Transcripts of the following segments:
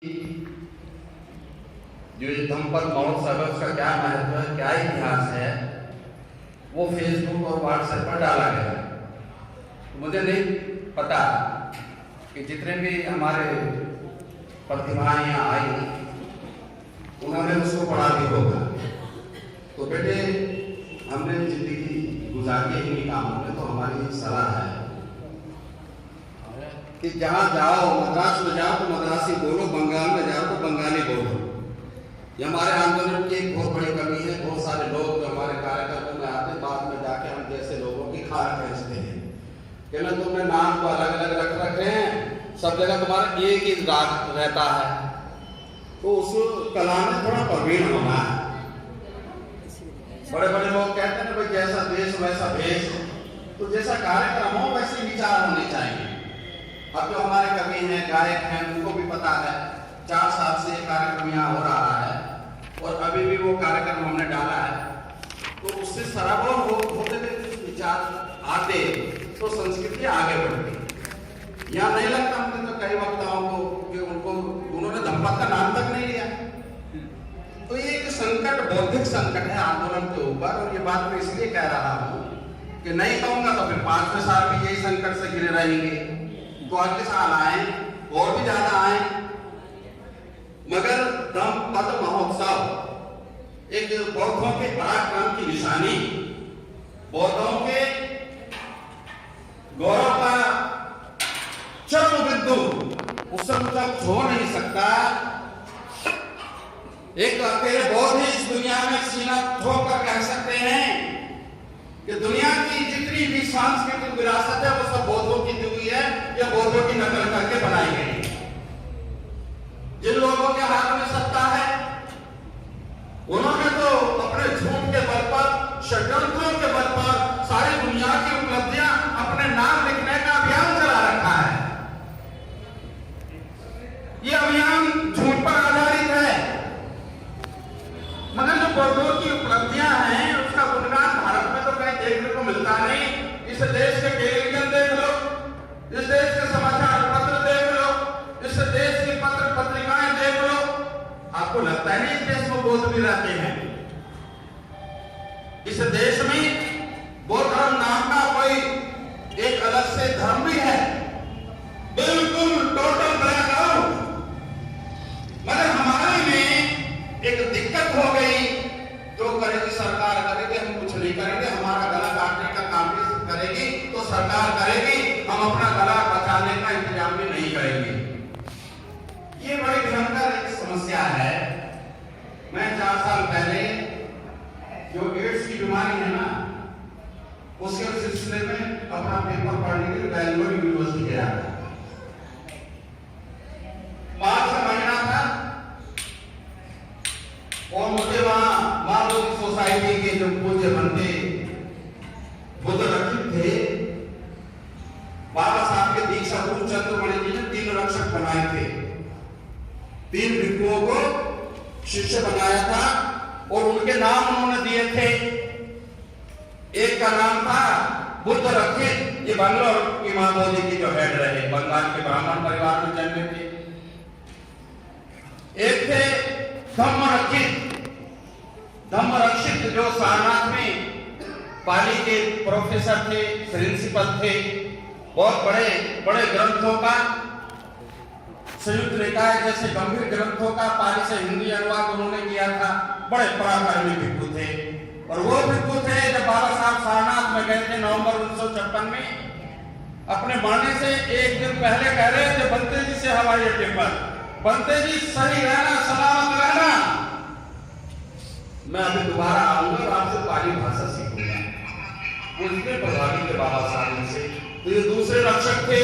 जो धम्मपद महोत्सव है उसका क्या महत्व है, क्या इतिहास है, वो फेसबुक और व्हाट्सएप पर डाला गया। तो मुझे नहीं पता कि जितने भी हमारे प्रतिभाएं यहाँ आई उन्होंने उसको पढ़ा भी होगा। तो बेटे, हमने जिंदगी गुजारी है इन्हीं कामों में, तो हमारी सलाह है कि जहाँ जाओ, मद्रास में जाओ तो मद्रासी बोलो, बंगाल में जाओ तो बंगाली बोलो। ये हमारे आंदोलन की एक बहुत बड़ी कमी है। बहुत सारे लोग जो हमारे कार्यक्रमों में आते हैं, बाद में जाके हम जैसे लोगों की खाल खींचते हैं कि ना तुमने नाम तो अलग अलग रख रखे हैं, सब जगह तुम्हारा एक ही राग रहता है। तो उस कला में थोड़ा प्रवीण होना है। बड़े बड़े लोग कहते हैं भाई जैसा देश वैसा भेष, तो जैसा कार्यक्रम हो वैसे विचार होने चाहिए। अब जो हमारे कवि हैं, गायक हैं, उनको भी पता है 4 साल से ये कार्यक्रम यहाँ हो रहा है और अभी भी वो कार्यक्रम हमने डाला है। तो उससे सराबोर होते हुए विचार आते तो संस्कृति आगे बढ़ती। यहाँ नहीं लगता मुझे तो कई वक्ताओं को कि उन्होंने धम्मपद का नाम तक नहीं लिया। तो ये एक संकट, बौद्धिक संकट है आंदोलन के ऊपर। और ये बात मैं इसलिए कह रहा हूँ कि नहीं कहूंगा तो फिर 5वें साल भी यही संकट से घिरे रहेंगे। तो अगले साल आए और भी ज्यादा आए। मगर धम्मपद महोत्सव एक बौद्धों के पराक्रम की निशानी, बौद्धों के गौरव का चरम बिंदु, उससे कुछ हो नहीं सकता। एक अकेले बौद्ध ही इस दुनिया में सीना ठोकर कह सकते हैं कि दुनिया की जितनी भी सांस्कृतिक विरासत है वो सब बौद्धों की दी हुई है या बौद्धों की नकल करके बनाई गई है। जिन लोगों के हाथ में सत्ता है उन्होंने तो अपने झूठ के बल पर, षड्यंत्रों के बल पर सारी दुनिया की उपलब्धियां अपने नाम लिखने का अभियान चला रखा है। ये अभियान झूठ पर आधारित है। मगर जो बौद्धों की उपलब्धियां हैं उसका गुणगान भारत में तो कहीं देखने को मिलता नहीं। इस देश के टेलीविजन देख लो, इस देश के समाचार पत्र देख लो, इस देश की पत्र पत्रिकाएं देख लो, आपको लगता है नहीं इस देश में बौद्ध भी रहते हैं। इस देश में बौद्ध धर्म नाम का कोई एक अलग से धर्म भी है, बिल्कुल टोटल ब्लैकआउट। मगर हमारे में एक दिक्कत हो गई, जो करेगी सरकार करेगी, हम कुछ नहीं करेंगे। हमारा गला काटने का काम भी करेगी तो सरकार करेगी, हम अपना गला बचाने का इंतजाम भी नहीं करेंगे। ये बड़ी भयंकर एक समस्या है। मैं 4 साल पहले जो एड्स की बीमारी है ना, उसके सिलसिले में अपना पेपर पढ़ने के लिए बेंगलोर यूनिवर्सिटी गया था। 5 महीना था और मुझे वहां मालूम सोसाइटी के जो पूज्य बनते बुद्ध रक्षक थे, बाबा साहब के दीक्षा गुरु चंद्रमणि जी ने 3 रक्षक बनाए थे। 3 भिक्षुओं को शिष्य बनाया था और उनके नाम उन्होंने दिए थे। एक का नाम था बुद्ध रक्षित, ये बंगलोर की माधोजी की जो हेड रहे, बंगाल के ब्राह्मण परिवार में जन्मे थे। एक थे धम्म रक्षित जो सारनाथ में पाली के प्रोफेसर थे, प्रिंसिपल थे। बहुत बड़े बड़े ग्रंथों का, संयुक्त निकाय जैसे गंभीर ग्रंथों का पाली से हिंदी अनुवाद उन्होंने किया था। बड़े पराक्रमी भिक्षु थे। और वो भिक्षु थे जब बाबा साहब सारनाथ में गए थे नवंबर 1956 में, अपने मरने से 1 दिन पहले कह रहे थे बंते जी से हवाई अड्डे पर, बंते जी सही रहना, सलामत रहना, मैं अभी दोबारा आऊंगा और आपसे पाली भाषा सीखूंगा। उनके प्रभावित थे बाबा साहब से। तो ये दूसरे रक्षक थे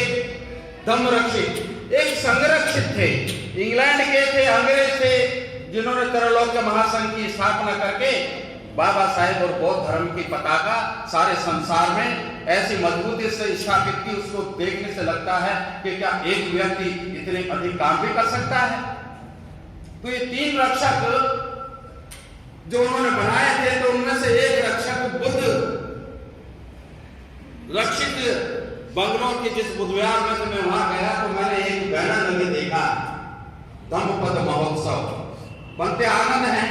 धम्म रक्षित। एक संरक्षित थे, इंग्लैंड के थे, अंग्रेज थे, जिन्होंने त्रैलोक्य महासंघ की स्थापना करके बाबा साहेब और बौद्ध धर्म की पताका सारे संसार में ऐसी मजबूती से स्थापित की, उसको देखने से लगता है कि क्या एक व्यक्ति इतने अधिक काम भी कर सकता है। तो ये 3 रक्षक जो उन्होंने बनाए थे, तो उनमें से एक रक्षक बुद्ध रक्षित बंगलोर के जिस बुद्ध विहार में से मैं वहां गया तो मैंने एक बैनर लगे देखा, धम्मपद महोत्सव। बनते आनंद हैं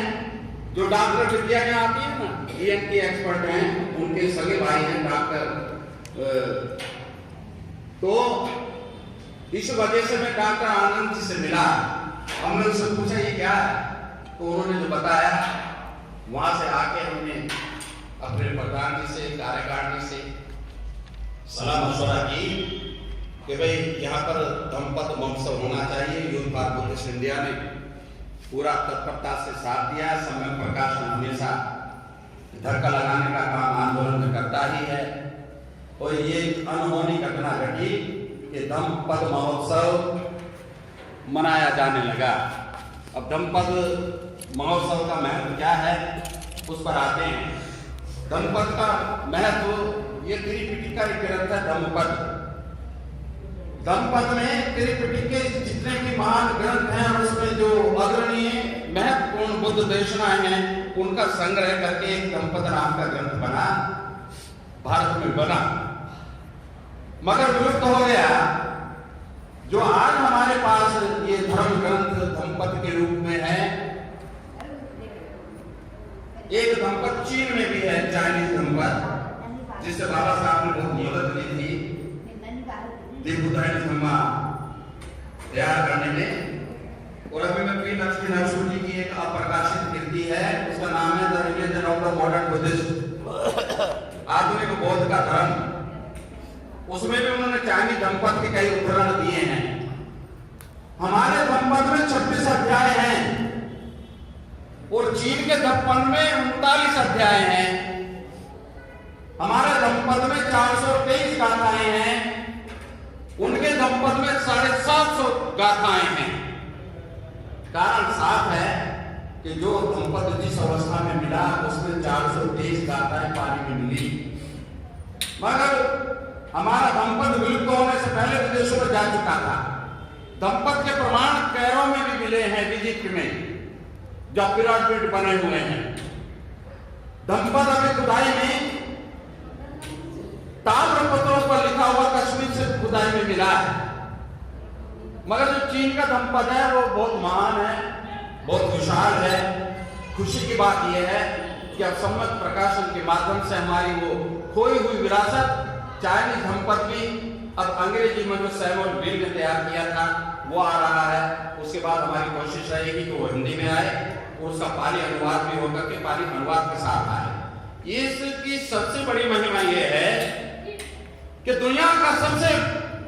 जो डॉक्टर विद्या में आती है ना, ENT एक्सपर्ट हैं, उनके सगे भाई हैं डॉक्टर। तो इस वजह से मैं डॉक्टर आनंद जी से मिला। हमने उनसे पूछा ये क्या है, तो उन्होंने जो बताया, वहां से आके हमने अपने प्रधान जी से, कार्यकारिणी से सलाह मशवरा की कि भाई यहाँ पर धम्मपद महोत्सव होना चाहिए। यूथ फॉर बुद्धिस्ट इंडिया ने पूरा तत्परता से साथ दिया। समय प्रकाशन हमेशा धक्का लगाने का काम आंदोलन में करता ही है। और ये अनहोनी घटना घटी कि धम्मपद महोत्सव मनाया जाने लगा। अब धम्मपद महोत्सव का महत्व क्या है, उस पर आते हैं। धम्मपद का महत्व, ये त्रिपिटक का एक ग्रंथ है धम्मपद। धम्मपद में त्रिपिटक के जितने भी महान ग्रंथ हैं, उसमें जो अग्रणीय महत्वपूर्ण बुद्ध देशनाएं हैं, उनका संग्रह करके एक धम्मपद नाम का ग्रंथ बना, भारत में बना, मगर विलुप्त हो गया। जो आज हमारे पास ये धर्म ग्रंथ धम्मपद के रूप में है, एक धम्मपद चीन में भी है, चाइनीज धम्मपद, जिससे बाबा साहब ने बहुत मदद ली थी दिग्विजय धम्मा तैयार करने में। और अभी मैं पी लक्ष्मी नरसिंह जी की एक अप्रकाशित कृति है, उसका नाम है the religion of the modern Buddhist, आधुनिक बौद्ध का धर्म। उसमें भी उन्होंने चाइनीज धम्मपद के कई उदाहरण दिए हैं। हमारे धम्मपद में 26 अध्याय हैं और चीन के धम्मपद में 39 अध्याय हैं। हमारे धम्मपद में 423 गाथाएं हैं, उनके धम्मपद में 750 गाथाएं हैं। कारण साफ है कि जो धम्मपद जिस अवस्था में मिला, उसमें 423 गाथाएं पानी में मिली। मगर हमारा धम्मपद विलुप्त होने से पहले विदेशों में जा चुका था। धम्मपद के प्रमाण कैरो में भी मिले हैं, इजिप्ट में, जब पिरामिड बने हुए हैं। धम्मपद अभी खुदाई में ताम्र पत्रों पर लिखा हुआ कश्मीर से खुदाई में मिला है। मगर जो चीन का धम्मपद है वो बहुत महान है, बहुत विशाल है। खुशी की बात यह है कि अब सम्यक प्रकाशन के माध्यम से हमारी वो खोई हुई विरासत चाइनीज धम्मपद भी अब अंग्रेजी में जो सैमुअल विल ने तैयार किया था वो आ रहा है। उसके बाद हमारी कोशिश रहेगी कि वो हिंदी में आए और उसका पाली अनुवाद भी होकर के पाली अनुवाद के साथ आए। इसकी सबसे बड़ी महिमा यह है कि दुनिया का सबसे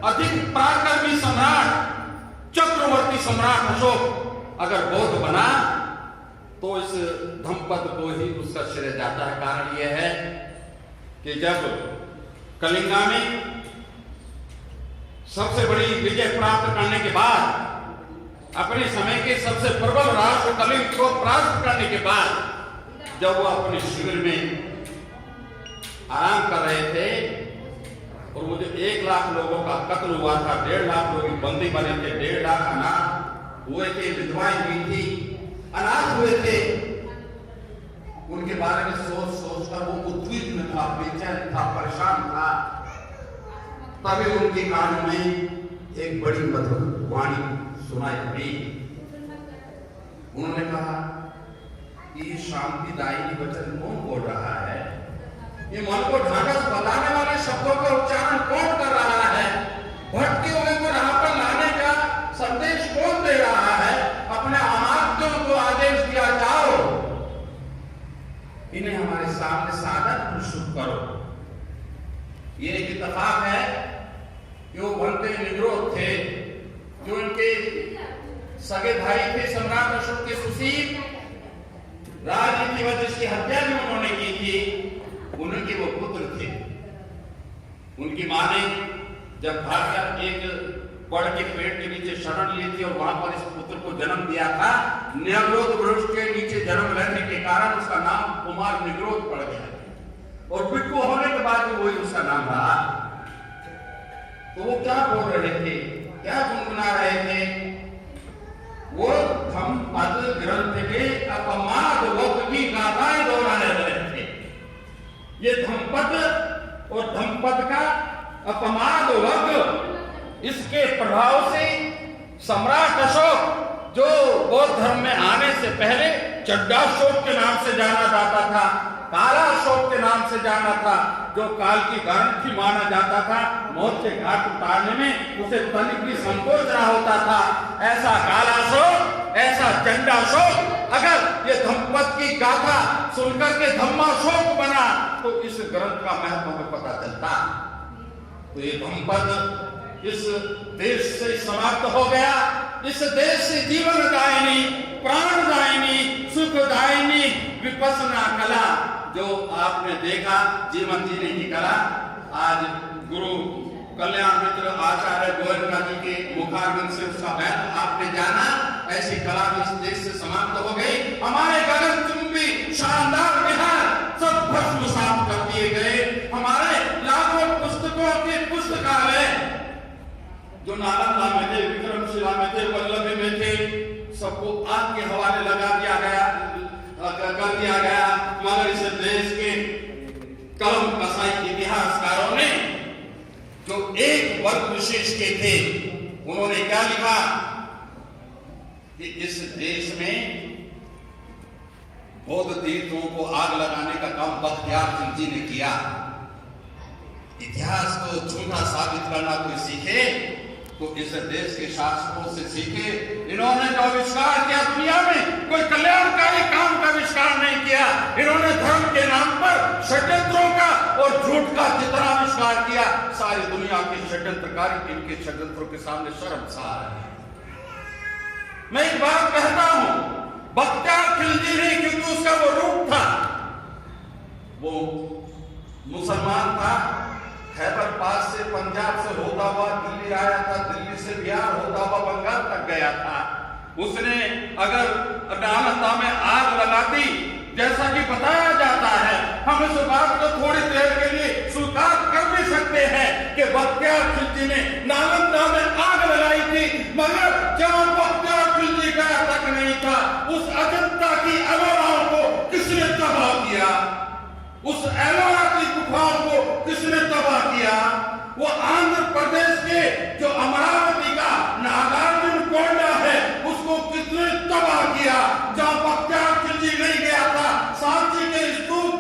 अधिक पराक्रमी सम्राट, चक्रवर्ती सम्राट अशोक अगर बौद्ध बना तो इस धम्मपद को ही उसका श्रेय जाता है। कारण यह है कि जब कलिंगा में सबसे बड़ी विजय प्राप्त करने के बाद, अपने समय के सबसे प्रबल राष्ट्र कलिंग को प्राप्त करने के बाद, जब वो अपने शिविर में आराम कर रहे थे और वो जो 1 लाख लोगों का कत्ल हुआ था, 1.5 लाख लोग बंदी बने थे, 1.5 लाख अनाथ हुए थे, विधवाएं हुई थी, अनाथ हुए थे, उनके बारे में सोच कर वो उद्विग्न था, बेचैन था, परेशान था। तभी उनके कान में एक बड़ी मधुर वाणी सुनाई पड़ी। उन्होंने कहा कि शांतिदायी वचन कौन बोल रहा है, ये मन को ढांढस बंधाने वाले शब्दों का उच्चारण कौन कर रहा है, भटके हुए को राह पर लाने का संदेश कौन दे रहा है, अपने अमात्यों को आदेश दिया जाओ, इन्हें हमारे सामने सादर प्रस्तुत करो। ये एक इत्तेफाक है कि वो बनते निग्रोध थे, जो इनके सगे भाई थे सम्राट अशोक के सुशील, राजनीति वजह जिसकी हत्या भी उन्होंने की थी, उनके वो पुत्र थे। उनकी मां ने जब भागकर एक बड़ के पेड़ के नीचे शरण ली थी और वहां पर इस पुत्र को जन्म दिया था, निग्रोध वृक्ष के नीचे जन्म लेने के कारण उसका नाम कुमार निग्रोध पड़ गया और पिट्ठू होने के बाद भी वही उसका नाम रहा। तो वो क्या बोल रहे थे, क्या गुनगुना रहे थे, वो धम्मपद ग्रंथ के अपमाद वक्त की गाथाएं दोहराने रहे थे। ये धम्मपद और धम्मपद का अपमाद वक्त, इसके प्रभाव से सम्राट अशोक जो बौद्ध धर्म में आने से पहले चड्डाशोक के नाम से जाना जाता था, काला अशोक के नाम से जाना था, जो काल की गारंटी माना जाता था, मौत के घाट उतारने में उसे तनिक भी संकोच ना होता था, ऐसा काला अशोक, ऐसा चंडाशोक अगर ये धम्मपद की गाथा सुनकर के धम्माशोक बना तो इस ग्रंथ का महत्व हमें पता चलता। तो ये धम्मपद इस देश से समाप्त हो गया, इस देश से जीवनदायिनी, प्राणदायिनी, सुखदायिनी विपස්සना कला जो आपने देखा, जीवन जीने की कला, आज गुरु कल्याण मित्र आचार्य गोयनका जी के मुखारविंद से उसका महत्व आपने जाना। ऐसी कला इस देश से समाप्त हो गई। हमारे गगनचुंबी शानदार विहार सब भस्मसात कर दिए गए। हमारे लाखों पुस्तकों के पुस्तकालय जो नालंदा में थे, विक्रमशिला में थे, वल्लभी में थे, सबको आग के हवाले लगा दिया गया, कर दिया गया। मगर इस देश के कलम कसाई इतिहासकारों ने जो एक वर्ग विशेष के थे, उन्होंने क्या लिखा कि इस देश में बौद्ध तीर्थों को आग लगाने का काम बख्तियार खिलजी ने किया। इतिहास को झूठा साबित करना कोई सीखे तो इस देश के शासकों से सीखे। इन्होंने जो आविष्कार किया दुनिया में, कोई कल्याणकारी काम का आविष्कार नहीं किया। इन्होंने धर्म के नाम पर षड्यंत्रों का और झूठ का जितना आविष्कार किया, सारी दुनिया के षड्यंत्रकारी इनके षड्यंत्रों के सामने शर्मसार है। मैं एक बात कहता हूं, बख्तियार खिलजी नहीं, क्योंकि उसका वो रूप था, वो मुसलमान था, खैबर पास से पंजाब से होता हुआ दिल्ली आया था, दिल्ली से बिहार होता हुआ बंगाल तक गया था। उसने अगर नालंदा में आग लगा दी, जैसा कि बताया जाता है, हम इस बात को थोड़ी देर के लिए स्वीकार कर भी सकते हैं कि बख्तियार खिलजी ने नालंदा में आग लगाई थी, मगर जहां बख्तियार खिलजी गया तक नहीं था, उस अजंता की एलोरा को किसने तबाह किया? उस एलोरा की गुफाओं को किसने तबाह किया? वो आंध्र प्रदेश के जो अमरावती का नागार्जुन कोंडा है, उसको किसने तबाह किया? जहां बख्तियार खिलजी नहीं गया था, सांची के स्तूप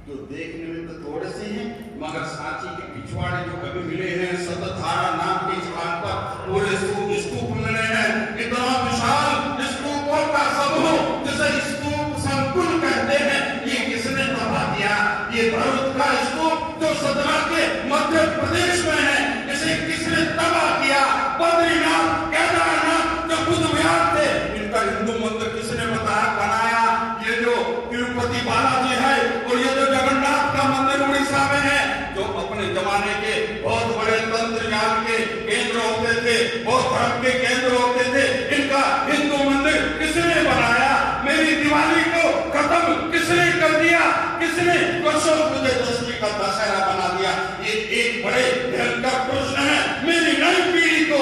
जो देखने में तो थोड़े से हैं, मगर सांची के पिछवाड़े जो कभी मिले हैं, सतधारा नाम के स्थान पर पूरे स्तूप मिले हैं। इतना विशाल स्तूपों का समूह जिसे स्तूप संकुल कहते हैं, ये किसने तबाह किया? ये भरूच का स्तूप जो सतना के मध्य प्रदेश में है, इसे किसने तबाह किया? बद्रीनाथ, केदारनाथ जो बुद्ध विहार थे, इनका हिंदू मंदिर किसने बनाया? ये जो तिरुपति बालाजी है और ये जो जगन्नाथ का मंदिर उड़ीसा में है, जो अपने जमाने के बहुत बड़े तंत्र ज्ञान के केंद्र होते थे, बौद्ध धर्म के केंद्र होते थे, इनका हिंदू मंदिर किसने बनाया? मेरी दिवाली को खत्म किसने कर दिया? किसने विजयदशमी का दशहरा बना दिया? ये एक बड़े भयंकर प्रश्न है। मेरी नई पीढ़ी को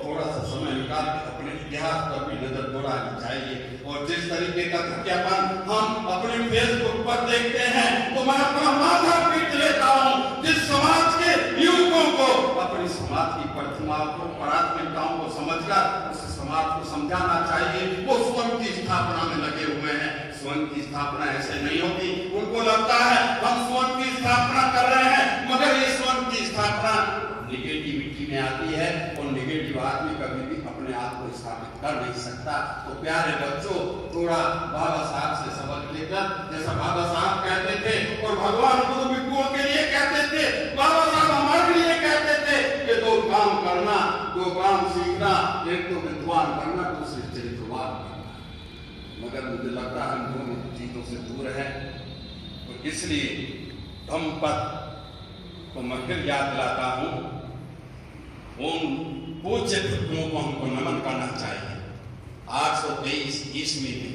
थोड़ा सा समय निकाल के अपने इतिहास पर भी नजर दौड़ानी चाहिए। और जिस तरीके का घटियापन हम अपने फेसबुक पर देखते हैं, तो मैं अपना माथा पीट लेता हूँ। जिस समाज के युवकों को अपनी समाज की प्रतिमाओं को, प्राथमिकताओं को समझकर उस समाज को समझाना चाहिए। वो स्वयं की स्थापना में लगे हुए हैं। स्वयं की स्थापना ऐसे नहीं होती। उनको लगता है हम स्वयं की स्थापना कर रहे हैं, मगर ये स्वयं की स्थापना निगेटिविटी में आती है और निगेटिव आदमी कभी भी अपने आप को स्थापित कर नहीं सकता। तो प्यारे बच्चों, थोड़ा बाबा साहब से सबक लेकर, जैसा बाबा साहब कहते थे और भगवान बुद्ध भिक्षुओं के लिए कहते थे, बाबा साहब हमारे लिए कहते थे कि दो काम करना, दो काम सीखना, एक तो विद्वान बनना, दूसरे चरित्रवान बनना। मगर मुझे लगता है हम दोनों चीजों से दूर है। तो इसलिए धम्मपद को मैं फिर याद दिलाता हूं, उन पूज्य भिक्षुओं को हमको नमन करना चाहिए। 823 ईस्वी में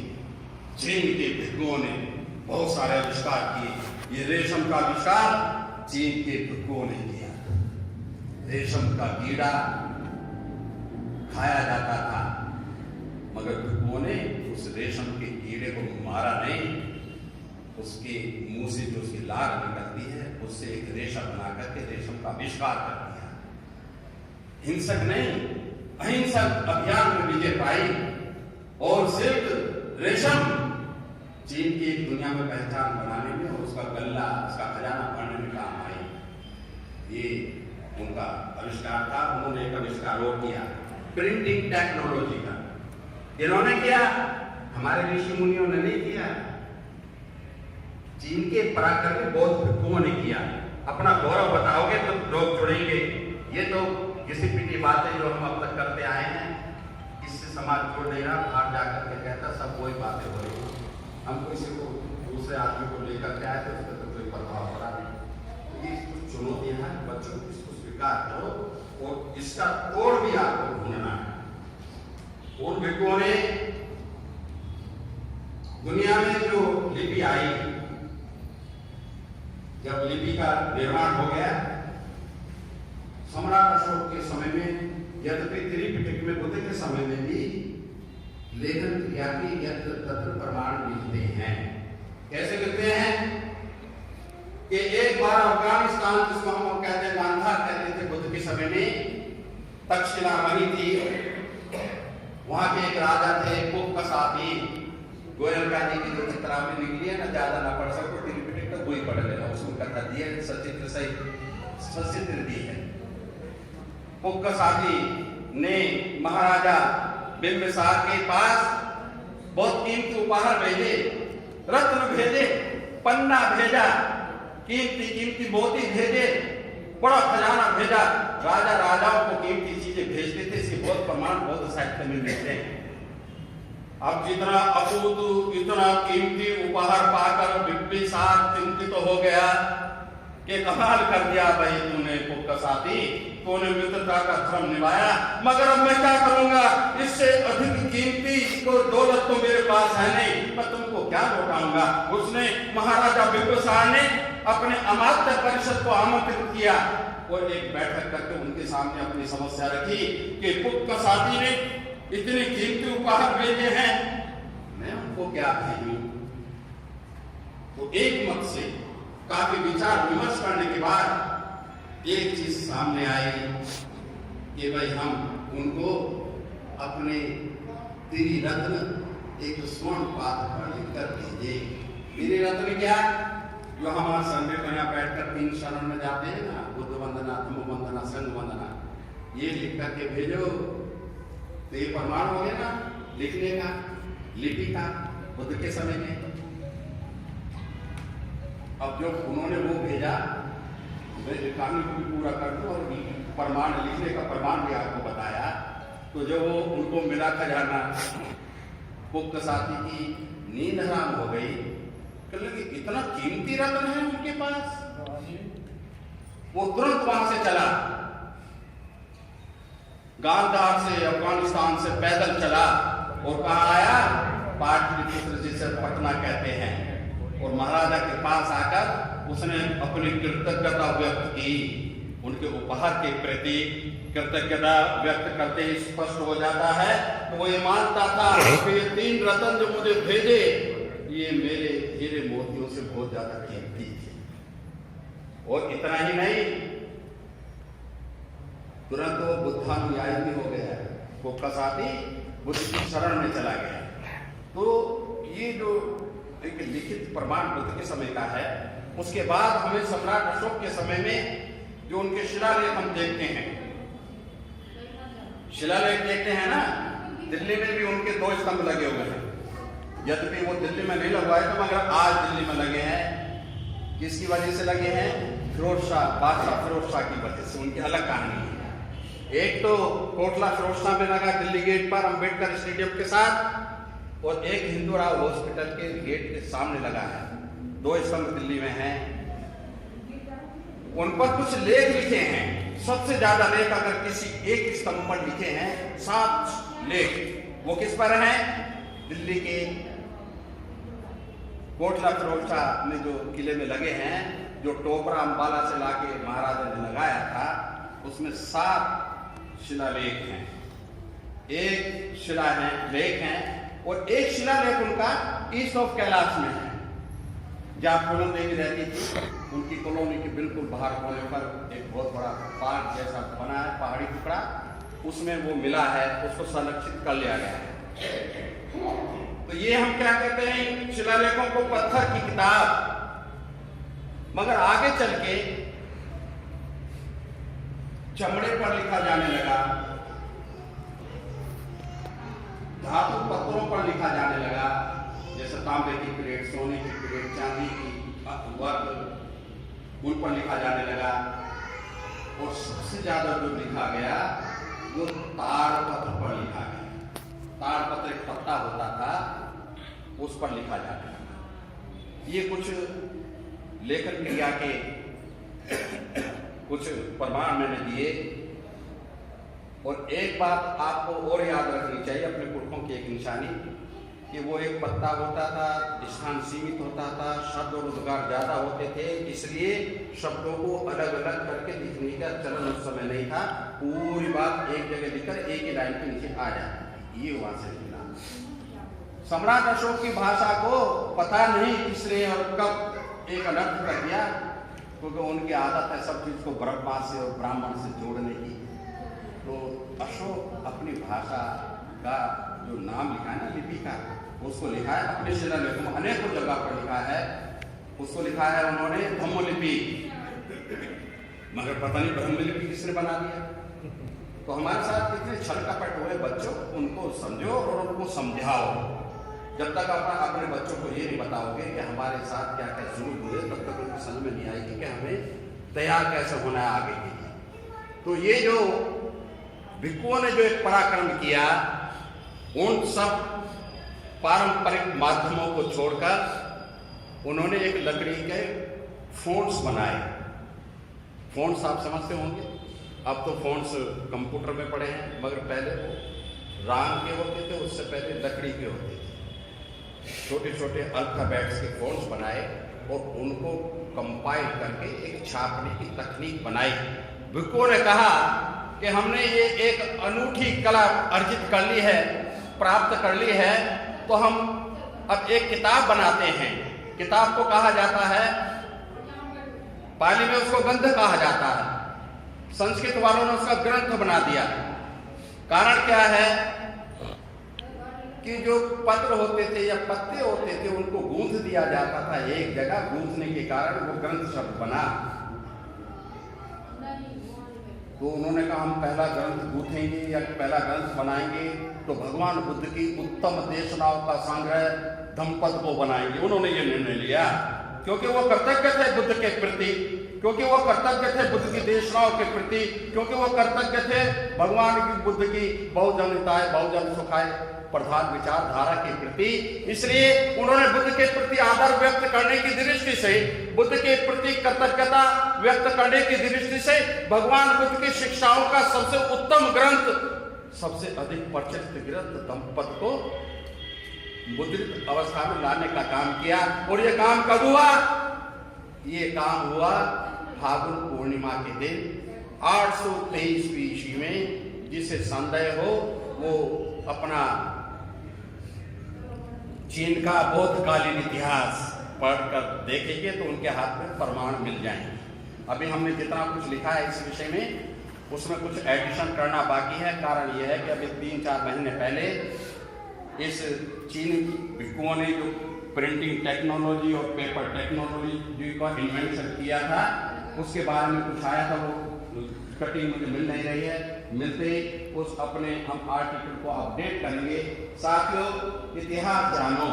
चीन के भिक्षुओं ने बहुत सारे आविष्कार किए। ये रेशम का आविष्कार चीन के भिक्षुओं ने किया। रेशम का कीड़ा खाया जाता था, मगर भिक्षुओं ने उस रेशम के कीड़े को मारा नहीं, उसके मुंह से जो उसकी लार निकलती है, उससे एक रेशा बना करके रेशम का आविष्कार कर दिया। हिंसक नहीं, अहिंसक अभियान में विजय पाई। रेशम चीन की एक दुनिया में पहचान बनाने में और उसका गल्ला, उसका खजाना भरने में काम आई। ये उनका आविष्कार था। उन्होंने एक आविष्कार और किया, प्रिंटिंग टेक्नोलॉजी का। इन्होंने किया, हमारे ऋषि मुनियों ने नहीं किया। चीन के पराक्रमी बौद्ध भिक्षुओं ने किया। अपना गौरव बताओगे तो लोग जुड़ेंगे। ये तो किसी पिटी बातें जो हम अब तक करते आए हैं, इससे समाज जोड़ नहीं रहा। बाहर जाकर के कहता सब वही बातें हो रही। हम किसी को दूसरे आदमी को लेकर के आए तो उसका तो कोई प्रभाव पड़ा नहीं। ये कुछ चुनौतियां हैं, बच्चों को इसको स्वीकार करो और इसका तोड़ भी आपको ढूंढना है। उन भिक्षुओं ने दुनिया में जो लिपि आई, जब लिपि का निर्माण हो गया सम्राट अशोक के समय में, यद्यपि त्रिपिटक में बुद्ध के समय में भी लेखन क्रिया के यत्र तत्र प्रमाण मिलते हैं। कैसे मिलते हैं कि एक बार अफगानिस्तान, जिसको हम कहते हैं गांधार कहते थे बुद्ध के समय में, तक्षशिला बनी थी। वहां के एक राजा थे पुक्कसाती। गोयल गांधी की जो चित्रावली निकली है ना, ज्यादा ना पढ़ सको त्रिपिटक तो वही पढ़ लेना, उसमें कथा दी है, सचित्र सही सचित्र दी है। पुक्कसाती ने महाराजा बिंबिसार के पास बहुत कीमती उपहार भेजे, रत्न भेजे, पन्ना भेजा, कीमती मोती भेजे, बड़ा खजाना भेजा। राजा राजाओं को कीमती चीजें भेजते थे। इसके बहुत प्रमाण बौद्ध साहित्य में मिलते हैं। अब जितना अपूत इतना कीमती उपहार पाकर बिंबिसार चिंतित हो गया कि कमाल कर दिया भाई तूने पुक्कसाती, तूने मित्रता का धर्म निभाया, मगर अब मैं क्या करूंगा? इससे अधिक कीमती को दौलत तो मेरे पास है नहीं, मैं तुमको क्या लौटाऊंगा। उसने महाराजा बिंबिसार ने अपने अमात्य परिषद को आमंत्रित किया और एक बैठक करके उनके सामने अपनी समस्या रखी कि पुक्कसाती ने इतने कीमती उपहार भेजे हैं, मैं उनको क्या भेजूं। तो एक मत से काफी विचार विमर्श करने के बाद एक चीज सामने आई कि भाई हम उनको अपने त्रिरत्न एक स्वर्ण पात्र पर लिखकर भेजे। त्रिरत्न क्या? जो हमारे संडे को यहाँ बैठकर 3 शरण में जाते हैं ना, बुद्ध वंदना, धम्म वंदना, संघ वंदना, ये लिख करके भेजो। तो ये प्रमाण हो गया ना लिखने का, लिपि का, बुद्ध के समय में। अब जो उन्होंने वो भेजा, मैं कहानी को भी पूरा कर दूं और प्रमाण लिखने का प्रमाण भी आपको बताया। तो जो वो उनको मिला खजाना, पुक्कसाती की नींद हराम हो गई। कि इतना कीमती रत्न है उनके पास। वो तुरंत वहां से चला, गांधार से, अफगानिस्तान से पैदल चला और कहा आया पाटलिपुत्र, जिसे पटना कहते हैं। और महाराजा के पास आकर उसने अपनी कृतज्ञता व्यक्त की। उनके उपहार के प्रति कृतज्ञता व्यक्त करते ही स्पष्ट हो जाता है तो वो ये मानता था कि ये 3 रत्न जो मुझे भेजे, ये मेरे हीरे मोतियों से बहुत ज्यादा कीमती थे। और इतना ही नहीं, तुरंत वो बुद्धानुयायी भी हो गया। पुक्कसाती बुद्ध की शरण में चला गया। तो ये जो एक लिखित प्रमाण बुद्ध के समय का है। उसके बाद हमें सम्राट अशोक के समय में जो उनके शिलालेख हम देखते हैं, शिलालेख देखते हैं ना, दिल्ली में भी उनके 2 स्तंभ लगे हुए हैं। यद्यपि वो दिल्ली में नहीं लगवाए तो मगर आज दिल्ली में लगे हैं। किसकी वजह से लगे हैं? फिरोज शाह, बादशाह फिरोज शाह की वजह से। उनकी अलग कहानी है। एक तो कोटला फिरोज शाह में लगा दिल्ली गेट पर अंबेडकर स्टेडियम के साथ, और एक हिंदूराव हॉस्पिटल के गेट के सामने लगा है। 2 स्तंभ दिल्ली में हैं। उन पर कुछ लेख लिखे हैं। सबसे ज्यादा लेख अगर किसी एक स्तंभ पर लिखे हैं, 7 लेख। वो किस पर हैं? दिल्ली के कोटला फिरोज शाह में जो किले में लगे हैं, जो टोपरा अंबाला से लाके महाराजा ने लगाया था, उसमें 7 शिलालेख हैं। एक शिला है लेख है और एक शिलालेख उनका ईस्ट ऑफ कैलाश में है, जहां पूनम देवी रहती थी। उनकी कॉलोनी के बिल्कुल बाहर होने पर एक बहुत बड़ा पार्क जैसा बना है, पहाड़ी टुकड़ा, उसमें वो मिला है। उसको संरक्षित कर लिया गया है। तो ये हम क्या कहते हैं, शिलालेखों को पत्थर की किताब। मगर आगे चल के चमड़े पर लिखा जाने लगा, धातु पत्थरों पर लिखा जाने लगा, जैसे तांबे की प्लेट, सोने की प्लेट, चांदी की वर्क, उन पर लिखा जाने लगा। और सबसे ज्यादा जो लिखा गया वो ताड़ पत्र पर लिखा गया। ताड़ पत्र एक पत्ता होता था, उस पर लिखा जाने लगा। ये कुछ लेखन क्रिया के कुछ प्रमाण मैंने दिए। और एक बात आपको और याद रखनी चाहिए अपने पुरखों की एक निशानी, कि वो एक पत्ता होता था, स्थान सीमित होता था, शब्द और उद्गार ज्यादा होते थे, इसलिए शब्दों को अलग अलग करके लिखने का चलन उस समय नहीं था। पूरी बात एक जगह लिखकर एक ही लाइन के नीचे आ जाती, ये वहां से लिखना। सम्राट अशोक की भाषा को पता नहीं इसलिए और कब एक अनर्थ कर दिया, क्योंकि उनकी आदत है सब चीज को ब्रह्मा से और ब्राह्मण से जोड़ने की। तो अशोक अपनी भाषा का जो नाम लिखा है ना, लिपि का, उसको लिखा है अपने शिलालेखों में, अनेकों जगह पर लिखा है, उसको लिखा है उन्होंने ब्रह्मलिपि। मगर पता नहीं ब्रह्मलिपि किसने बना दिया। तो हमारे साथ कितने छल कपट हुए बच्चों, उनको समझो और उनको समझाओ। जब तक आप अपने बच्चों को ये नहीं बताओगे कि हमारे साथ क्या क्या जुल्म हुए, तब तक उनको समझ में नहीं आएगी कि हमें तैयार कैसे होना है आगे के लिए। तो ये जो भिक्षुओं ने जो एक पराक्रम किया, उन सब पारंपरिक माध्यमों को छोड़कर उन्होंने एक लकड़ी के फोन्स बनाए। फोन्स आप समझते होंगे, अब तो फोन्स कंप्यूटर में पड़े हैं, मगर पहले वो राम के होते थे, उससे पहले लकड़ी के होते थे। छोटे छोटे अल्फाबेट्स के फोन्स बनाए और उनको कंपाइल करके एक छापने की तकनीक बनाई। भिक्षुओं ने कहा कि हमने ये एक अनूठी कला अर्जित कर ली है, प्राप्त कर ली है, तो हम अब एक किताब बनाते हैं। किताब को कहा जाता है, पाली में उसको ग्रंथ कहा जाता है, संस्कृत वालों ने उसका ग्रंथ बना दिया। कारण क्या है कि जो पत्र होते थे या पत्ते होते थे उनको गूंथ दिया जाता था एक जगह, गूंथने के कारण वो ग्रंथ शब्द बना। तो उन्होंने कहा हम पहला ग्रंथ गूंथेंगे या पहला ग्रंथ बनाएंगे तो भगवान बुद्ध की उत्तम देशनाओं का संग्रह धम्मपद को बनाएंगे। उन्होंने ये निर्णय लिया क्योंकि वो कृतज्ञ थे बुद्ध के प्रति, क्योंकि वो कृतज्ञ थे बुद्ध की देशनाओं के प्रति, क्योंकि वो कृतज्ञ थे भगवान की बुद्ध की बहुजन हिताय बहुजन सुखाय प्रधान विचारधारा के प्रति। इसलिए उन्होंने बुद्ध के प्रति आदर व्यक्त करने की दृष्टि से, बुद्ध के प्रति कृतज्ञता व्यक्त करने की दृष्टि से भगवान बुद्ध की शिक्षाओं का सबसे उत्तम ग्रंथ, सबसे अधिक प्रचलित ग्रंथ धम्मपद को मुद्रित अवस्था में लाने का काम किया। और ये काम कब हुआ? ये काम हुआ फागुन पूर्णिमा के दिन 823 ईस्वी में। जिसे संदेह हो वो अपना चीन का बौद्धकालीन इतिहास पढ़कर देखेंगे तो उनके हाथ में प्रमाण मिल जाएंगे। अभी हमने जितना कुछ लिखा है इस विषय में उसमें कुछ एडिशन करना बाकी है। कारण यह है कि अभी 3-4 महीने पहले इस चीनी भिक्षुओं ने जो प्रिंटिंग टेक्नोलॉजी और पेपर टेक्नोलॉजी का इन्वेंशन किया था उसके बारे में कुछ आया था, वो कटिंग मुझे मिल नहीं रही है। मिलते उस अपने हम आर्टिकल को अपडेट करेंगे। साथियों, इतिहास जानो,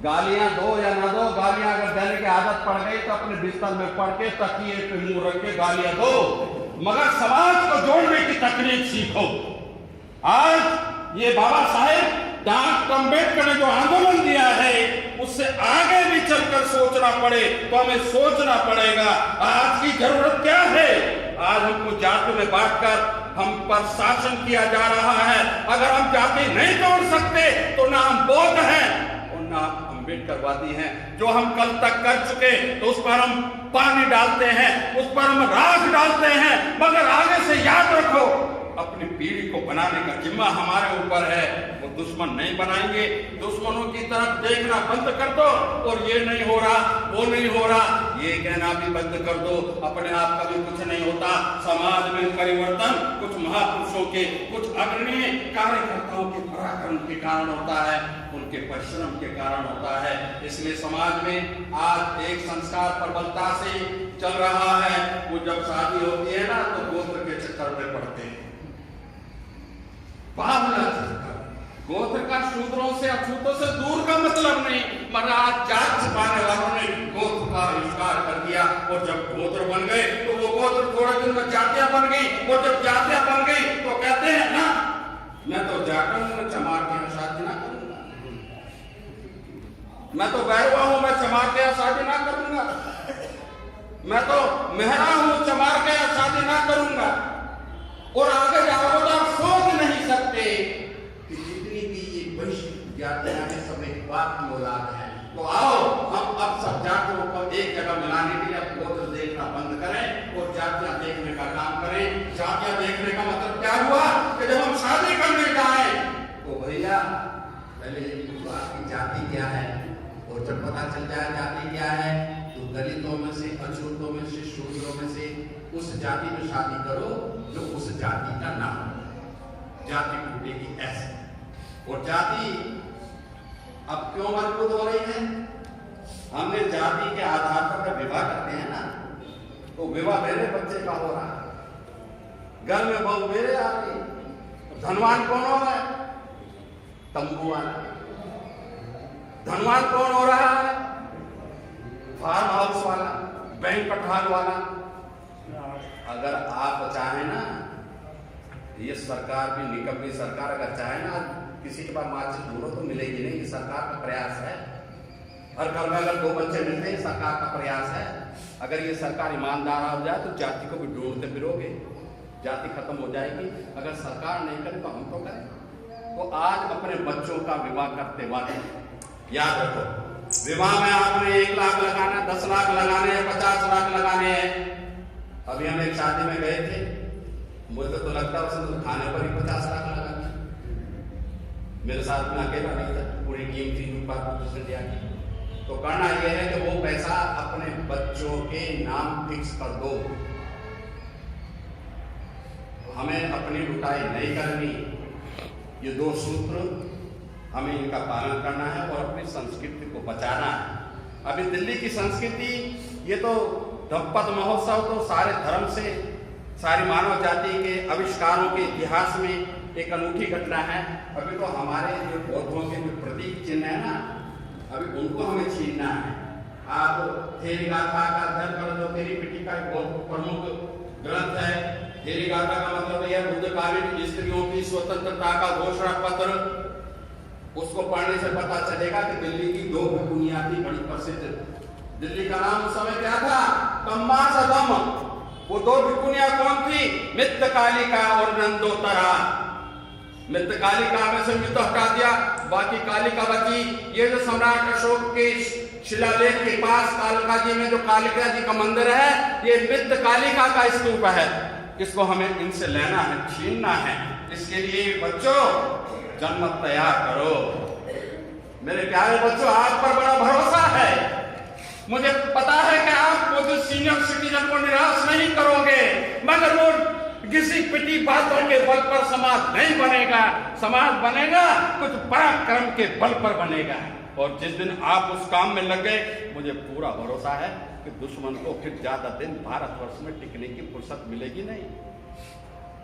गालियां दो या ना दो, गालियां अगर देने की आदत पड़ गई तो अपने बिस्तर में पड़ के तकिए पे मुंह रख के गालियां दो, मगर समाज को जोड़ने की तकनीक सीखो। आज ये बाबा साहेब डॉक्टर अम्बेडकर ने जो आंदोलन दिया है उससे आगे भी चलकर सोचना पड़े तो हमें सोचना पड़ेगा। आज की जरूरत क्या है? आज हमको जाति में बांटकर हम पर शासन किया जा रहा है। अगर हम जाति नहीं तोड़ सकते तो ना हम बौद्ध हैं और ना अम्बेडकरवादी हैं। जो हम कल तक कर चुके तो उस पर हम पानी डालते हैं, उस पर हम राख डालते हैं, मगर आगे से याद रखो अपनी पीढ़ी को बनाने का जिम्मा हमारे ऊपर है। वो दुश्मन नहीं बनाएंगे। दुश्मनों की तरफ देखना बंद कर दो और ये नहीं हो रहा, वो नहीं हो रहा, ये कहना भी बंद कर दो, अपने आप कभी कुछ नहीं होता। समाज में परिवर्तन कुछ महापुरुषों के, कुछ अग्रणी कार्यकर्ताओं के पराक्रम के कारण होता है, उनके परिश्रम के कारण होता है। इसलिए समाज में आज एक संस्कार प्रबलता से चल रहा है। वो जब शादी होती है ना तो गोत्र के चक्कर में पड़ते हैं। बावला चक्कर, गोत्र का शूद्रों से अछूतों से दूर का मतलब नहीं, मगर आज जात छिपाने वालों ने गोत्र का आविष्कार कर दिया। और जब गोत्र बन गए तो वो गोत्र थोड़े दिन में जातियां बन गई, और जब जातियां बन गई तो कहते हैं ना, मैं तो जाकर चमार के शादी ना करूंगा, मैं तो बैरवा हूं, मैं चमार के शादी ना करूंगा, मैं तो मेहरा हूं, चमार के शादी ना करूंगा। और आगे जाओगे तो आप सोच नहीं सकते कि जितनी भी ये वैश्विक जातियां हैं सब एक बाप की औलाद है। तो आओ हम अब सब जातियों को एक जगह मिलाने के लिए अब गोत्र देखना बंद करें और जातियां देखने का काम करें। जातियां देखने का मतलब क्या हुआ कि जब हम शादी करने जाए तो भैया पहले ये पूछो आपकी जाति क्या है, और जब पता चल जाए जाति क्या है तो दलितों में से, अछूतों में से, शूद्रों में से उस जाति में शादी करो जो उस जाति का नाम हो। जाति टूटेगी ऐसे। और जाति अब क्यों मजबूत हो रही है? हमने जाति के आधार पर विवाह करते हैं ना, तो विवाह मेरे बच्चे का हो रहा है, घर में बहू मेरे आ गई। धनवान कौन हो रहा है? तंबू वाला। धनवान कौन हो रहा है? फार्म हाउस वाला, बैंक पठान वाला। अगर आप चाहें ना, ये सरकार भी निकम्मी सरकार अगर चाहे ना किसी के पास मार्कशीट ढूंढो तो मिलेगी नहीं, ये सरकार का प्रयास है। हर घर में अगर 2 बच्चे मिलते हैं, सरकार का प्रयास है। अगर ये सरकार ईमानदार हो जाए तो जाति को भी ढूंढते फिरोगे, जाति खत्म हो जाएगी। अगर सरकार नहीं करे तो हम तो करें। तो आज अपने बच्चों का विवाह करते वक्त याद रखो, विवाह में आपने 1 लाख लगाना, 10 लाख लगाने हैं, 50 लाख लगाने हैं। अभी हम एक शादी में गए थे, मुझे तो लगता है उसने तो खाने पर ही 50 लाख लगा दिया। मेरे साथ में अकेला नहीं था, पूरी टीम थी, दिया। तो करना यह है कि वो पैसा अपने बच्चों के नाम फिक्स कर दो। हमें अपनी लुटाई नहीं करनी। ये 2 सूत्र हमें इनका पालन करना है और अपनी संस्कृति को बचाना है। अभी दिल्ली की संस्कृति, ये तो दंपत महोत्सव तो सारे धर्म से, सारी मानव जाति के आविष्कारों के इतिहास में एक अनूठी घटना है। अभी तो हमारे जो बौद्धों के जो प्रतीक चिन्ह है ना, अभी उनको हमें छीनना है। आप थेरी गाथा का अध्ययन करो, जो थेरी पिटी का एक बहुत प्रमुख ग्रंथ है। थेरी गाथा का मतलब यह बुद्धकालीन स्त्रियों की स्वतंत्रता का घोषणा पत्र, उसको पढ़ने से पता चलेगा कि दिल्ली की 2 भिकुनियां थी बड़ी प्रसिद्ध। दिल्ली का नाम उस समय क्या था? कम्मा सदम। वो 2 भिकुनियां कौन थी? मित्रकालिका और नंदोत्तरा। मित्रकालिका में से मित्र हटा दिया, बाकी कालिका बची। ये जो सम्राट अशोक के शिलालेख के पास कालिका जी में जो कालिका जी का मंदिर है, ये मित्रकालिका का स्तूप है। इसको हमें इनसे लेना है, छीनना है। इसके लिए बच्चों जन्म तैयार करो। मेरे प्यारे बच्चों, आप पर बड़ा भरोसा है। मुझे पता है कि आप वो जो सीनियर सिटीजन को निराश नहीं करोगे, मगर वो किसी पिटी बातों के बल पर समाज नहीं बनेगा। समाज बनेगा कुछ पराक्रम के बल पर बनेगा। और जिस दिन आप उस काम में लग गए, मुझे पूरा भरोसा है कि दुश्मन को फिर ज्यादा दिन भारतवर्ष में टिकने की फुर्सत मिलेगी नहीं।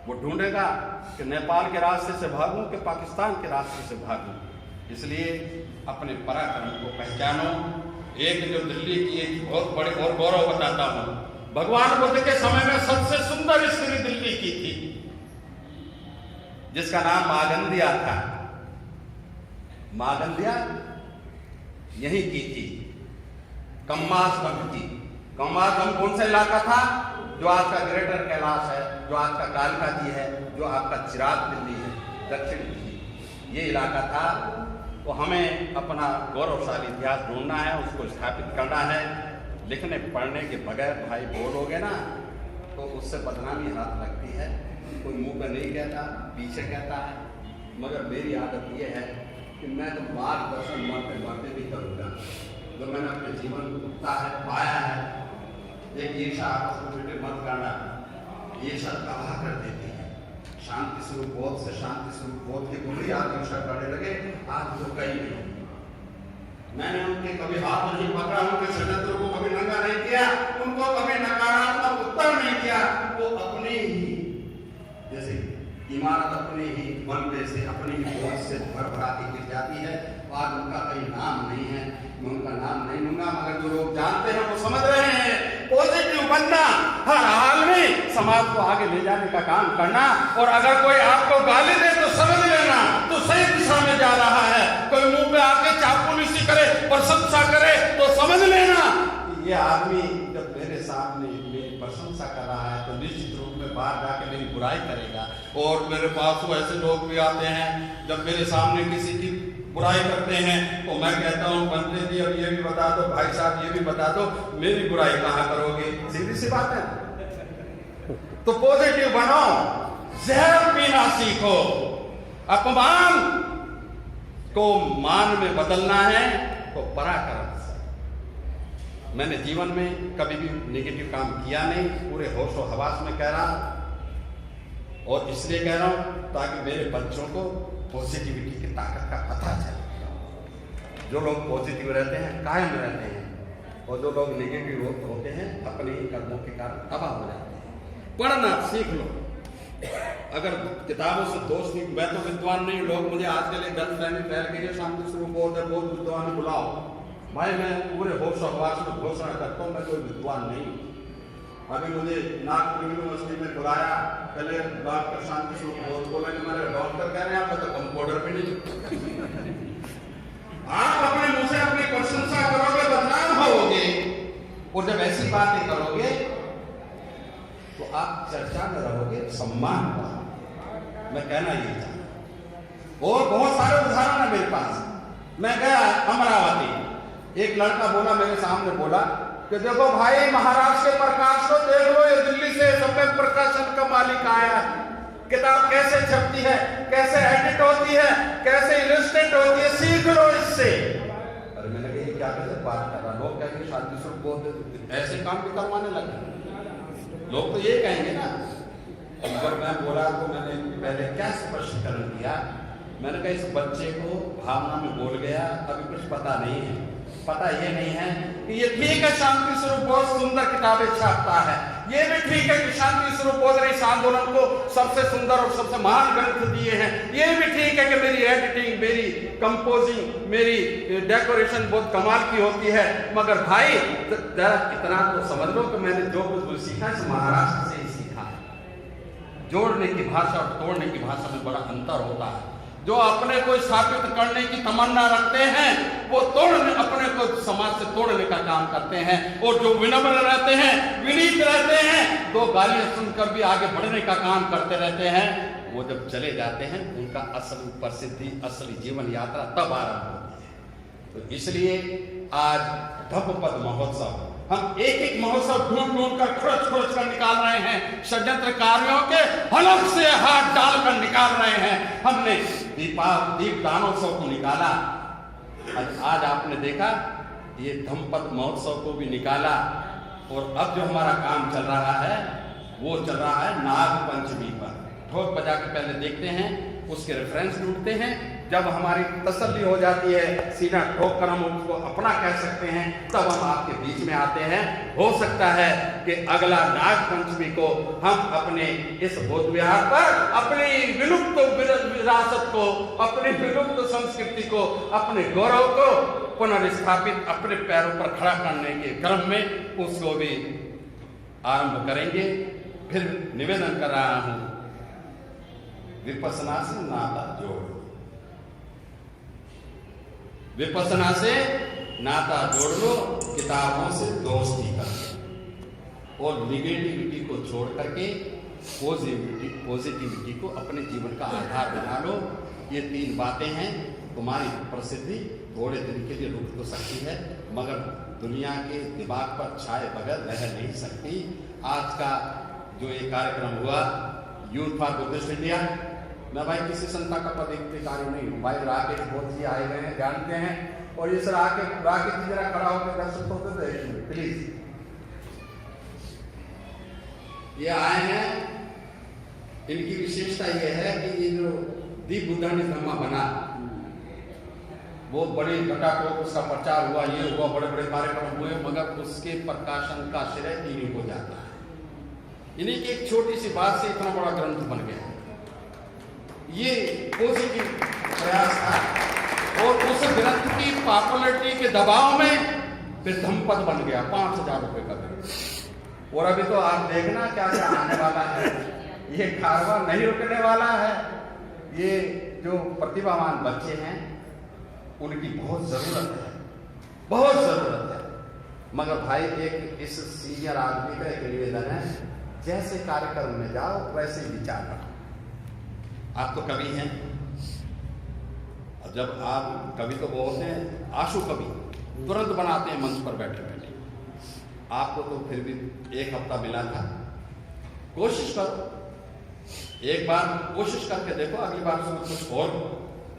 वो ढूंढेगा कि नेपाल के रास्ते से भागूं कि पाकिस्तान के रास्ते से भागूं। इसलिए अपने पराक्रम को पहचानो। एक जो दिल्ली की एक बहुत बड़ी और गौरव बताता हूं, भगवान बुद्ध के समय में सबसे सुंदर स्त्री दिल्ली की थी, जिसका नाम मागंदिया था। मागंदिया यही की थी, कम्मासगम की। कम्मासगम कौन सा इलाका था? जो आज का ग्रेटर कैलाश है, जो आज का कालका जी है, जो आपका चिराग दिल्ली है, दक्षिण दिल्ली, ये इलाका था। तो हमें अपना गौरवशाली इतिहास ढूंढना है, उसको स्थापित करना है। लिखने पढ़ने के बगैर भाई बोलोगे ना तो उससे बदनामी हाथ लगती है। कोई मुंह पर नहीं कहता, पीछे कहता है। मगर मेरी आदत यह है कि मैं तो मार्गदर्शन मरते भी करूँगा। जो मैंने अपने जीवन में पाया है, एक ईर्षा आपस में बेटे मत करना, ये सब तबाह कर देती है। शांति स्वरूप बोध से शांति स्वरूप बोध के बुरी आदमी ईर्षा करने लगे, आज तो कई नहीं। मैंने उनके कभी हाथ नहीं पकड़ा, उनके षड्यंत्र को कभी नंगा नहीं किया, उनको कभी नकारात्मक उत्तर नहीं दिया। वो अपने ही जैसे इमारत अपने ही बनते से अपने ही बोझ से भर के गिर जाती है। आज उनका कहीं नाम नहीं है, मैं उनका नाम नहीं लूंगा, मगर जो लोग जानते हैं वो समझ रहे हैं। पॉजिटिव बनना, हर हाल में समाज को आगे ले जाने का काम करना। और अगर कोई आपको गाली दे तो समझ लेना तो सही दिशा में जा रहा है। कोई मुंह पे आके चापलूसी करे, प्रशंसा करे तो समझ लेना ये आदमी जब मेरे सामने मेरी प्रशंसा कर रहा है तो निश्चित रूप में बाहर जाके मेरी बुराई करेगा। और मेरे पास तो ऐसे लोग भी आते हैं, जब मेरे सामने किसी की बुराई करते हैं तो मैं कहता हूँ पंडित जी अब ये भी बता दो, भाई साहब ये भी बता दो, मेरी बुराई कहाँ करोगे? सीधी सी बात है। तो पॉजिटिव बनो, जहर पीना सीखो, अपमान को मान में बदलना है तो पराक्रम से। मैंने जीवन में कभी भी नेगेटिव काम किया नहीं, पूरे होशो हवास में कह रहा, और इसलिए कह रहा हूं ताकि मेरे बच्चों को पॉजिटिविटी की ताकत का पता चले। जो लोग पॉजिटिव रहते हैं कायम रहते हैं, और जो लोग नेगेटिव होते हैं अपने ही कर्मों के कारण तबाह हो जाते हैं। पढ़ना सीख लो, अगर किताबों से दोस्ती, मैं तो विद्वान नहीं, लोग मुझे आजकल एक गलतफहमी फैल गई है, शांति स्वरूप बोलते बहुत विद्वान बुलाओ। भाई मैं पूरे होश हवास में घोषणा करता हूँ मैं कोई विद्वान नहीं। अभी मुझे नागपुर यूनिवर्सिटी में बुलाया, पहले डॉक्टर शांति स्वरूप बोध बोले, मेरे डॉक्टर कह रहे हैं आप तो कंपाउंडर भी नहीं। आप अपने मुंह से अपनी प्रशंसा करोगे बदनाम होगे, और जब ऐसी बातें करोगे तो आप चर्चा में रहोगे, सम्मान का। मैं कहना ये चाहता, और बहुत सारे उदाहरण है मेरे पास। मैं गया अमरावती, एक लड़का बोला मेरे सामने, बोला कि देखो भाई महाराष्ट्र के प्रकाश को देख लो, ये दिल्ली से समय प्रकाशन का मालिक आया है, किताब कैसे छपती है, कैसे एडिट होती है, कैसे इलस्ट्रेट होती है, सीख लो इससे। अरे मैंने कहा ये क्या कैसे बात कर रहा, लोग कहेंगे शादी शुरू बोलते ऐसे काम भी करवाने लगे, लोग तो ये कहेंगे ना। अगर मैं बोला तो मैंने पहले क्या स्पष्टीकरण किया, मैंने कहा इस बच्चे को भावना में बोल गया, अभी कुछ पता नहीं है। पता ये नहीं है कि ये ठीक है शांति स्वरूप बहुत सुंदर किताबें छापता है, ये भी ठीक है कि शांति स्वरूप बोध इस आंदोलन को सबसे सुंदर और सबसे महान ग्रंथ दिए हैं, ये भी ठीक है कि मेरी एडिटिंग, मेरी कंपोजिंग, मेरी डेकोरेशन बहुत कमाल की होती है। मगर भाई जरा इतना तो समझ लो कि मैंने जो कुछ सीखा है महाराष्ट्र से ही सीखा है। जोड़ने की भाषा और तोड़ने की भाषा में बड़ा अंतर होता है। जो अपने को स्थापित करने की तमन्ना रखते हैं वो तोड़ने, अपने को समाज से तोड़ने का काम करते हैं, और जो विनम्र रहते हैं, विनीत रहते हैं, दो गालियां सुनकर भी आगे बढ़ने का काम करते रहते हैं, वो जब चले जाते हैं उनका असली प्रसिद्धि, असली जीवन यात्रा तब आरंभ होती है। तो इसलिए आज धम्मपद महोत्सव हम एक एक महोत्सव ढूंढ ढूंढ कर खुरच कर निकाल रहे हैं, षड्यंत्रकारियों के हलक से हाथ डालकर निकाल रहे हैं। हमने दीपदानोत्सव को निकाला, आज आपने देखा ये धम्मपद महोत्सव को भी निकाला, और अब जो हमारा काम चल रहा है वो चल रहा है नाग पंचमी पर। ठोक बजा के पहले देखते हैं, उसके रेफरेंस ढूंढते हैं, जब हमारी तसल्ली हो जाती है, सीधा ठोक कर हम उसको अपना कह सकते हैं, तब हम आपके बीच में आते हैं। हो सकता है कि अगला नाग पंचमी को हम अपने इस बौद्ध विहार पर अपनी विलुप्त विरासत को, अपनी विलुप्त संस्कृति को, अपने गौरव को पुनर्स्थापित अपने पैरों पर खड़ा करने के क्रम में उसको भी आरंभ करेंगे। फिर निवेदन कर रहा हूं, विपස්සना से नाता जोड़, विपස්සना से नाता जोड़ लो, किताबों से दोस्ती कर लो, और निगेटिविटी को छोड़ करके पॉजिटिविटी को अपने जीवन का आधार बना लो। ये तीन बातें हैं, तुम्हारी प्रसिद्धि थोड़े दिन के लिए रुक तो सकती है, मगर दुनिया के दिमाग पर छाए बगैर रह नहीं सकती। आज का जो ये कार्यक्रम हुआ यूथ फॉर बुद्धिस्ट इंडिया, मैं भाई किसी संस्था का पदाधिकारी नहीं हूँ, भाई राकेश बोध जी आए हुए हैं, जानते हैं, और ये सर राकेश जी जरा खड़ा होकर दर्शकों को प्लीज ये आए हैं, इनकी विशेषता ये है कि ये जो दीप बुद्धानी ब्रह्मा बना, वो बड़े घटाटोप उसका प्रचार हुआ, ये हुआ, बड़े बड़े कार्यक्रम हुए, मगर उसके प्रकाशन का श्रेय इन्हीं को जाता है। इन्हीं की एक छोटी सी बात से इतना बड़ा ग्रंथ बन गया। ये पॉजिटिव प्रयास था और उस ग्रंथ की पॉपुलैरिटी के दबाव में फिर धम्मपद बन गया 5,000 रुपए का ग्रंथ। और अभी तो आप देखना क्या क्या आने वाला है, ये कारवा नहीं रुकने वाला है। ये जो प्रतिभावान बच्चे हैं उनकी बहुत जरूरत है, बहुत जरूरत है। मगर भाई एक इस सीनियर आदमी का एक निवेदन है, जैसे कार्यक्रम में जाओ वैसे विचार रखो। आप तो कवि हैं, और जब आप कवि तो बोलते हैं आशु कवि तुरंत बनाते हैं मंच पर बैठे बैठे। आपको तो फिर भी 1 हफ्ता मिला था, कोशिश करो, एक बार कोशिश करके देखो, अगली बार उसमें कुछ और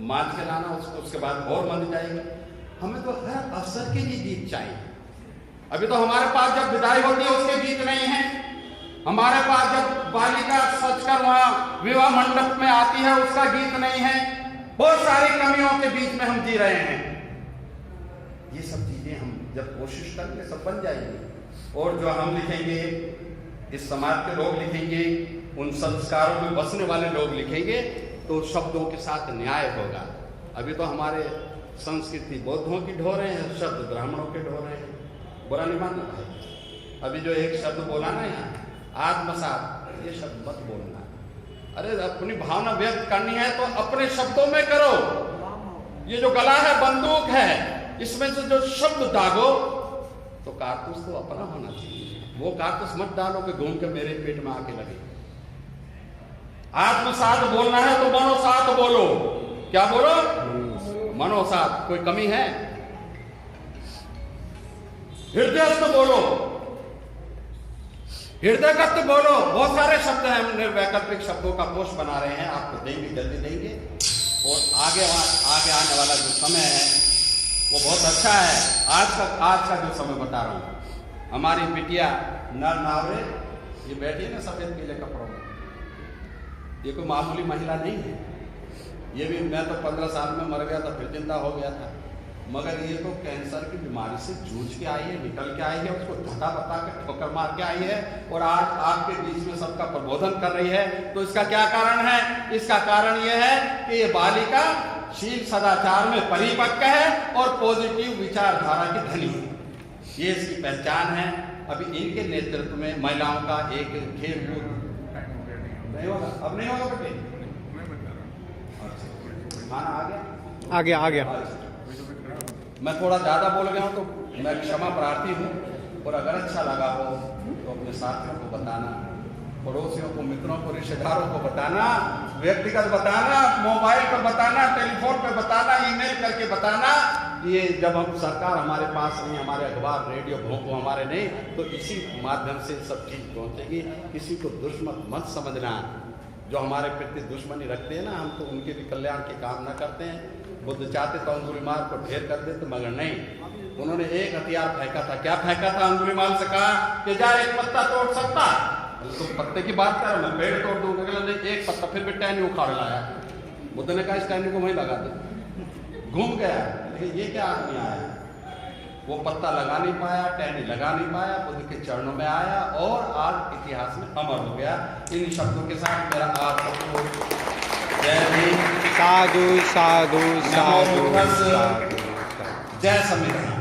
मान के लाना, उसके बाद और मन जाएगी। हमें तो हर अवसर के लिए गीत चाहिए। अभी तो हमारे पास जब विदाई होती है उसके गीत नहीं है, हमारे पास जब बालिका सचकर वहां विवाह मंडप में आती है उसका गीत नहीं है। बहुत सारी कमियों के बीच में हम जी रहे हैं। ये सब चीजें हम जब कोशिश करेंगे सब बन जाएंगी। और जो हम लिखेंगे, इस समाज के लोग लिखेंगे, उन संस्कारों में बसने वाले लोग लिखेंगे, तो शब्दों के साथ न्याय होगा। अभी तो हमारे संस्कृति बौद्धों की ढो रहे हैं, शब्द ब्राह्मणों के ढो रहे हैं। बुरा नहीं मानना भाई। अभी जो एक शब्द बोला ना यहाँ आत्मसात, ये शब्द मत बोलना। अरे अपनी भावना व्यक्त करनी है तो अपने शब्दों में करो। ये जो गला है बंदूक है, इसमें से जो शब्द दागो तो कारतूस तो अपना होना चाहिए। वो कारतूस मत डालो कि घूम के मेरे पेट में आके लगे। आत्मसात बोलना है तो मनोसात बोलो। क्या बोलो? मनोसात। कोई कमी है? हृदयस्थ बोलो, हृदयगत बोलो। बहुत सारे शब्द हैं, हमने वैकल्पिक शब्दों का कोष बना रहे हैं, आपको देंगे, जल्दी देंगे। और आगे आने वाला जो समय है वो बहुत अच्छा है। आज का जो समय बता रहा हूं, हमारी बिटिया नर नावरे ये बैठी है ना सफेद पीले कपड़ों में, ये कोई मामूली महिला नहीं है। ये भी, मैं तो 15 साल में मर गया था, फिर जिंदा हो गया था, मगर ये तो कैंसर की बीमारी से जूझ के आई है, निकल के आई है, उसको धक्का बता के ठोकर मार के आई है और आज आपके बीच में सबका प्रबोधन कर रही है। तो इसका क्या कारण है? इसका कारण ये है कि ये बालिका शील सदाचार में परिपक्व है और पॉजिटिव विचारधारा की धनी है। ये इसकी पहचान है। अभी इनके नेतृत्व में महिलाओं का एक खेल कूद नहीं होगा, अब नहीं होगा बेटे, खाना आ गया। मैं थोड़ा ज्यादा बोल गया हूं तो मैं क्षमा प्रार्थी हूं। और अगर अच्छा लगा हो तो अपने साथियों को बताना, पड़ोसियों को, मित्रों को, रिश्तेदारों को बताना, व्यक्तिगत बताना, मोबाइल पर बताना, टेलीफोन पर बताना, ईमेल करके बताना। ये जब हम सरकार हमारे पास नहीं, हमारे अखबार रेडियो भोंको हमारे नहीं, तो इसी माध्यम से सब चीज पहुंचेगी। किसी को दुश्मन मत समझना। जो हमारे प्रति दुश्मनी रखते हैं ना, हम तो उनके भी कल्याण की कामना करते हैं। बुद्ध चाहते तो अंगुलीमाल को ढेर कर देते, मगर नहीं, उन्होंने एक हथियार फेंका था। क्या फेंका था? अंगुलीमाल से कहा कि जा एक पत्ता तोड़ सकता, तो पत्ते की बात कर, मैं पेड़ तोड़ दूंगा। एक पत्ता, फिर भी टहनी उखाड़ लाया। बुद्ध ने कहा इस टहनी को वहीं लगा दे। घूम गया, लेकिन ये क्या आदमी आया, वो पत्ता लगा नहीं पाया, टहनी लगा नहीं पाया, बुद्ध के चरणों में आया और आज इतिहास में अमर हो गया। इन शब्दों के साथ मेरा आप सबको जय भीम, साधु साधु साधु, जय संविधान।